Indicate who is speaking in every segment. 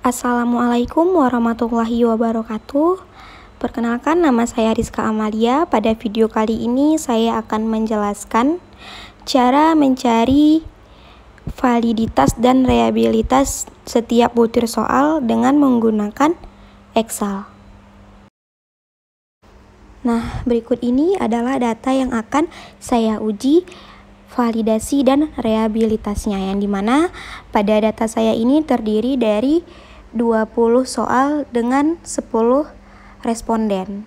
Speaker 1: Assalamualaikum warahmatullahi wabarakatuh. Perkenalkan, nama saya Rizka Amalia. Pada video kali ini saya akan menjelaskan cara mencari validitas dan reliabilitas setiap butir soal dengan menggunakan Excel. Nah, berikut ini adalah data yang akan saya uji validasi dan reliabilitasnya, yang dimana pada data saya ini terdiri dari 20 soal dengan 10 responden.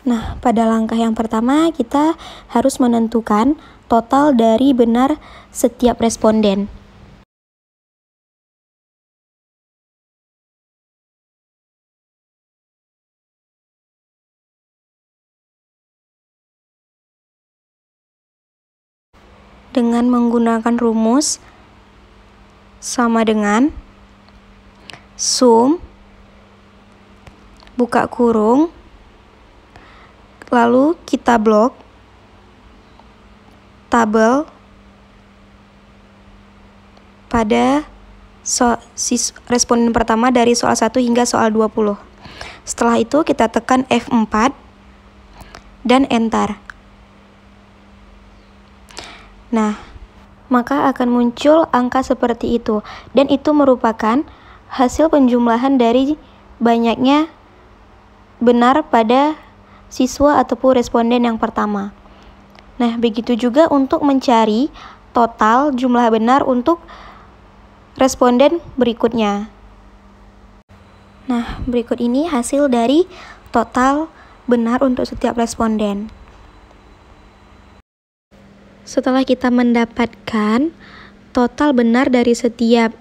Speaker 1: Nah, pada langkah yang pertama kita harus menentukan total dari benar setiap responden. Dengan menggunakan rumus sama dengan sum buka kurung, lalu kita blok tabel pada responden pertama dari soal 1 hingga soal 20. Setelah itu kita tekan F4 dan enter. Nah, maka akan muncul angka seperti itu, dan itu merupakan hasil penjumlahan dari banyaknya benar pada siswa ataupun responden yang pertama. Nah, begitu juga untuk mencari total jumlah benar untuk responden berikutnya. Nah, berikut ini hasil dari total benar untuk setiap responden. Setelah kita mendapatkan total benar dari setiap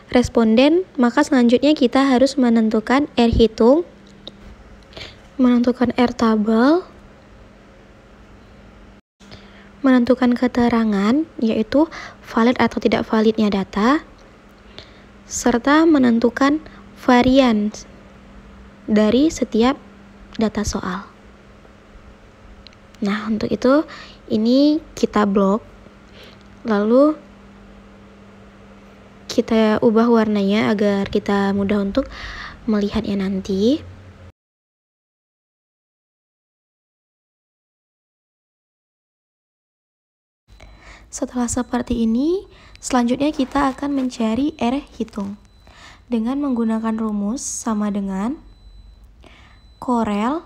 Speaker 1: responden, maka selanjutnya kita harus menentukan R hitung, menentukan R tabel, menentukan keterangan, yaitu valid atau tidak validnya data, serta menentukan varian dari setiap data soal. Nah, untuk itu ini kita blok, lalu kita ubah warnanya agar kita mudah untuk melihatnya nanti. Setelah seperti ini, selanjutnya kita akan mencari R hitung dengan menggunakan rumus sama dengan Corel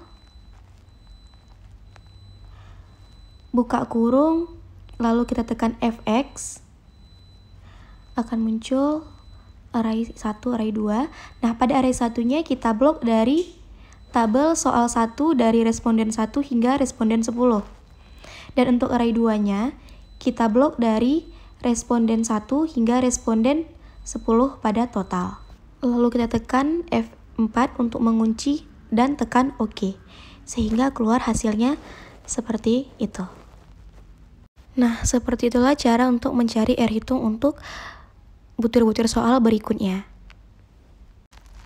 Speaker 1: buka kurung, lalu kita tekan Fx, akan muncul array 1, array 2. Nah, pada array 1-nya kita blok dari tabel soal 1 dari responden 1 hingga responden 10. Dan untuk array 2-nya kita blok dari responden 1 hingga responden 10 pada total. Lalu kita tekan F4 untuk mengunci dan tekan OK, sehingga keluar hasilnya seperti itu. Nah, seperti itulah cara untuk mencari R hitung untuk butir-butir soal berikutnya.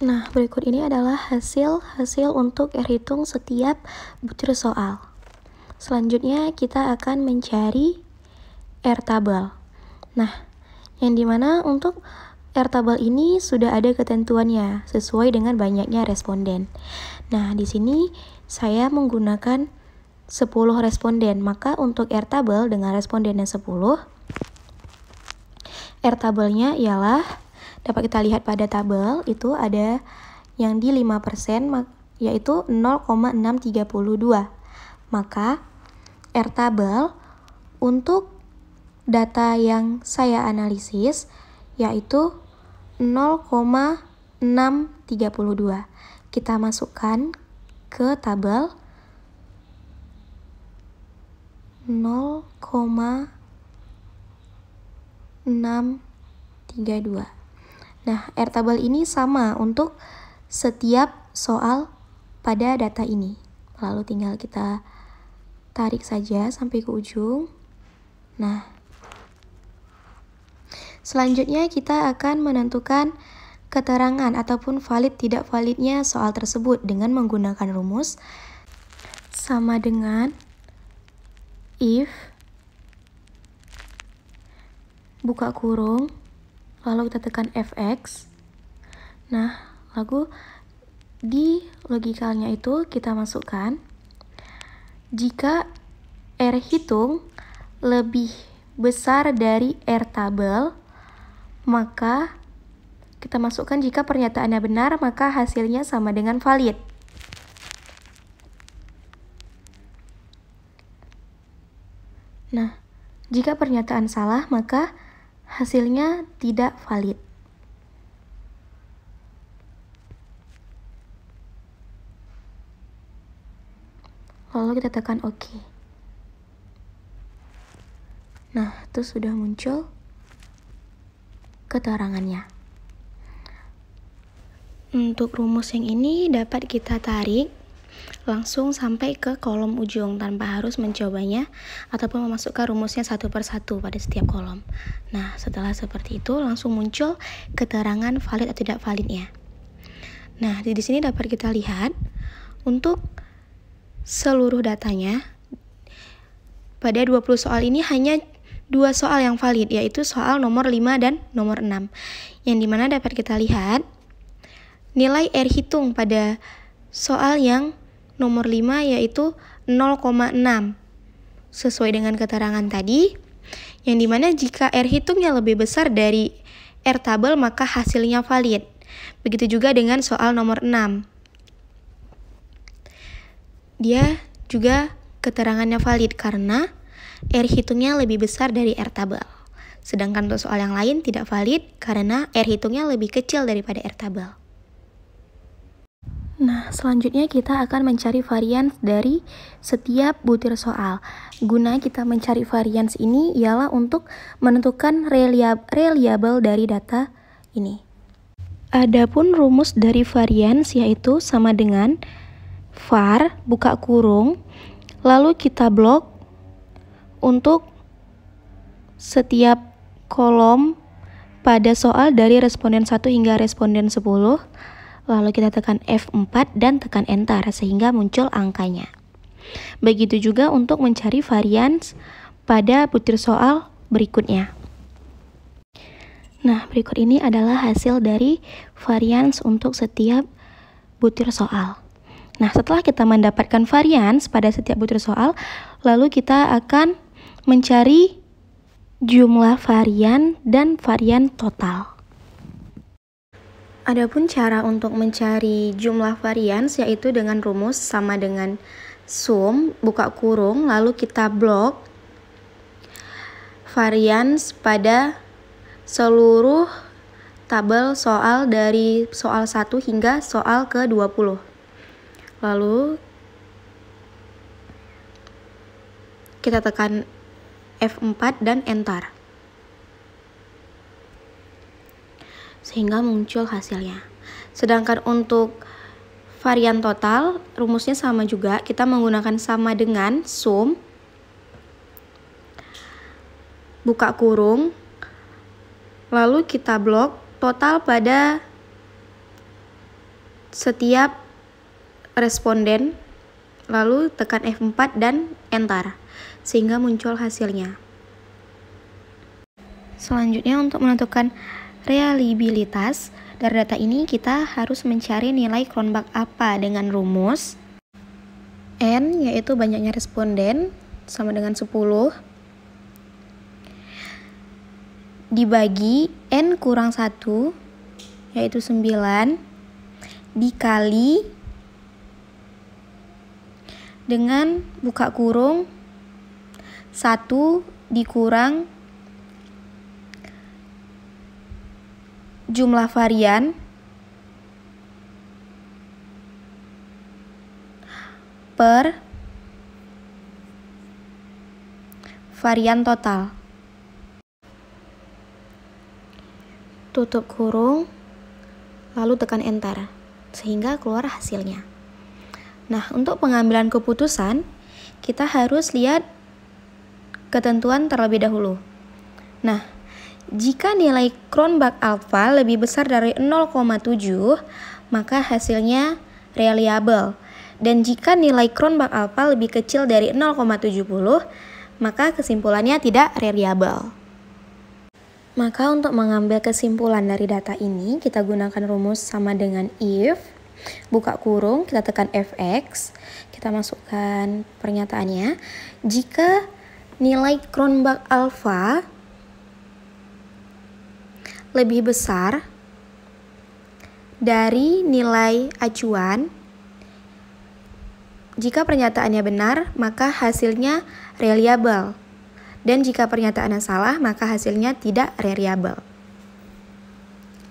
Speaker 1: Nah, berikut ini adalah hasil untuk R hitung setiap butir soal. Selanjutnya kita akan mencari R tabel. Nah, yang dimana untuk R tabel ini sudah ada ketentuannya sesuai dengan banyaknya responden. Nah, di sini saya menggunakan 10 responden, maka untuk R tabel dengan respondennya 10, R tabelnya ialah, dapat kita lihat pada tabel, itu ada yang di 5%, yaitu 0,632. Maka R tabel untuk data yang saya analisis yaitu 0,632. Kita masukkan ke tabel 0,632. Nah, R tabel ini sama untuk setiap soal pada data ini. Lalu tinggal kita tarik saja sampai ke ujung. Nah, selanjutnya kita akan menentukan keterangan ataupun valid tidak validnya soal tersebut dengan menggunakan rumus sama dengan if buka kurung, lalu kita tekan fx. Nah, lalu di logikalnya itu kita masukkan jika R hitung lebih besar dari R tabel, maka kita masukkan jika pernyataannya benar, maka hasilnya sama dengan valid. Nah, jika pernyataan salah, maka hasilnya tidak valid. Lalu kita tekan OK. Nah, itu sudah muncul keterangannya. Untuk rumus yang ini dapat kita tarik langsung sampai ke kolom ujung tanpa harus mencobanya ataupun memasukkan rumusnya satu per satu pada setiap kolom. Nah, setelah seperti itu langsung muncul keterangan valid atau tidak validnya. Nah, di sini dapat kita lihat untuk seluruh datanya pada 20 soal ini hanya 2 soal yang valid, yaitu soal nomor 5 dan nomor 6. Yang dimana dapat kita lihat nilai R hitung pada soal yang nomor 5 yaitu 0,6 sesuai dengan keterangan tadi, yang dimana jika R hitungnya lebih besar dari R tabel maka hasilnya valid. Begitu juga dengan soal nomor 6. Dia juga keterangannya valid karena R hitungnya lebih besar dari R tabel. Sedangkan untuk soal yang lain tidak valid karena R hitungnya lebih kecil daripada R tabel. Nah, selanjutnya kita akan mencari varians dari setiap butir soal. Guna kita mencari varians ini ialah untuk menentukan reliable dari data ini. Adapun rumus dari varians yaitu sama dengan var buka kurung, lalu kita blok untuk setiap kolom pada soal dari responden 1 hingga responden 10. Lalu kita tekan F4 dan tekan Enter sehingga muncul angkanya. Begitu juga untuk mencari varians pada butir soal berikutnya. Nah, berikut ini adalah hasil dari varians untuk setiap butir soal. Nah, setelah kita mendapatkan varians pada setiap butir soal, lalu kita akan mencari jumlah varian dan varian total. Adapun cara untuk mencari jumlah varians yaitu dengan rumus sama dengan sum buka kurung, lalu kita blok varians pada seluruh tabel soal dari soal 1 hingga soal ke-20. Lalu kita tekan F4 dan Enter sehingga muncul hasilnya. Sedangkan untuk varian total rumusnya sama juga, kita menggunakan sama dengan sum buka kurung, lalu kita blok total pada setiap responden, lalu tekan F4 dan Enter sehingga muncul hasilnya. Selanjutnya untuk menentukan reliabilitas dari data ini kita harus mencari nilai Cronbach apa dengan rumus N yaitu banyaknya responden sama dengan 10 dibagi N kurang 1 yaitu 9 dikali dengan buka kurung 1 dikurang jumlah varian per varian total. Tutup kurung, lalu tekan Enter sehingga keluar hasilnya. Nah, untuk pengambilan keputusan kita harus lihat ketentuan terlebih dahulu. Nah, jika nilai Cronbach alpha lebih besar dari 0,7, maka hasilnya reliable. Dan jika nilai Cronbach alpha lebih kecil dari 0,70, maka kesimpulannya tidak reliable. Maka untuk mengambil kesimpulan dari data ini, kita gunakan rumus sama dengan if, buka kurung, kita tekan fx, kita masukkan pernyataannya. Jika nilai Cronbach alpha lebih besar dari nilai acuan, jika pernyataannya benar, maka hasilnya reliable. Dan jika pernyataannya salah, maka hasilnya tidak reliable.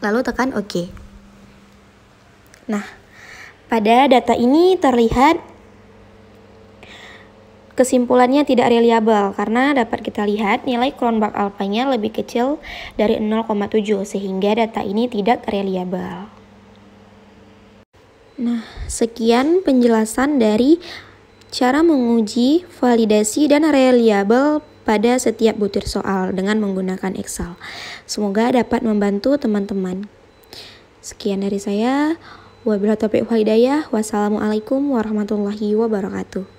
Speaker 1: Lalu tekan OK. Nah, pada data ini terlihat kesimpulannya tidak reliable karena dapat kita lihat nilai Cronbach alpha-nya lebih kecil dari 0,7 sehingga data ini tidak reliable. Nah, sekian penjelasan dari cara menguji validasi dan reliable pada setiap butir soal dengan menggunakan Excel. Semoga dapat membantu teman-teman. Sekian dari saya. Wabillahi taufiq wal hidayah. Wassalamualaikum warahmatullahi wabarakatuh.